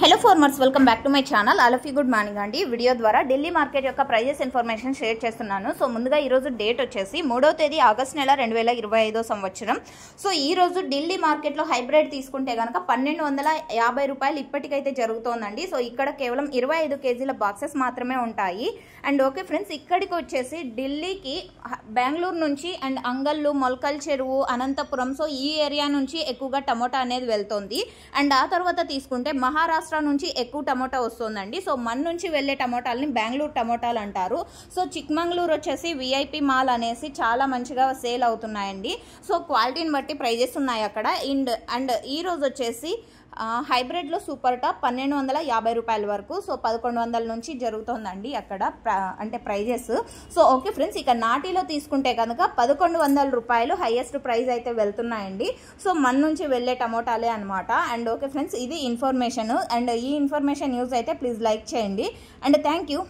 Hello farmers, welcome back to my channel. All of you good morning అండి. Video ద్వారా Delhi market యొక్క prices information share చేస్తున్నాను. So ముందుగా ఈరోజు డేట్ వచ్చేసి 3వ తేదీ ఆగస్ట్ నెల 2025 సంవత్సరం. సో ఈరోజు ఢిల్లీ మార్కెట్లో హైబ్రిడ్ తీసుకుంటే కనుక 1250 రూపాయలు ఇప్పటికైతే జరుగుతోందండి. సో ఇక్కడ కేవలం 25 కేజీల బాక్సెస్ మాత్రమే ఉంటాయి. అండ్ ఓకే ఫ్రెండ్స్, ఇక్కడికి వచ్చేసి ఢిల్లీకి బెంగళూరు నుంచి అండ్ అంగళ్ళు, మొల్కల్ చెరువు, అనంతపురం, సో ఈ ఏరియా నుంచి ఎక్కువగా టమోటా అనేది వెళ్తుంది. అండ్ ఆ తర్వాత తీసుకుంటే మహారాష్ట్ర నుంచి ఎక్కువ టమోటా వస్తుందండి. సో మన నుంచి వెళ్ళే టమోటాలని బెంగళూరు టమోటాలు అంటారు. సో చిక్మంగళూరు వచ్చేసి విఐపి మాల్ అనేసి చాలా మంచిగా సేల్ అవుతున్నాయండి. సో క్వాలిటీని బట్టి ప్రైజెస్ ఉన్నాయి అక్కడ. అండ్ ఈ రోజు వచ్చేసి హైబ్రిడ్లో సూపర్ టాప్ 1250 రూపాయల వరకు, సో 1100 నుంచి జరుగుతుందండి అక్కడ అంటే ప్రైజెస్. సో ఓకే ఫ్రెండ్స్, ఇక నాటిలో తీసుకుంటే కనుక 1100 రూపాయలు హైయెస్ట్ ప్రైస్ అయితే వెళ్తున్నాయండి. సో మన నుంచి వెళ్ళే టమోటాలే అనమాట. అండ్ ఓకే ఫ్రెండ్స్, ఇది ఇన్ఫర్మేషన్. అండ్ ఈ ఇన్ఫర్మేషన్ యూజ్ అయితే ప్లీజ్ లైక్ చేయండి. And thank you.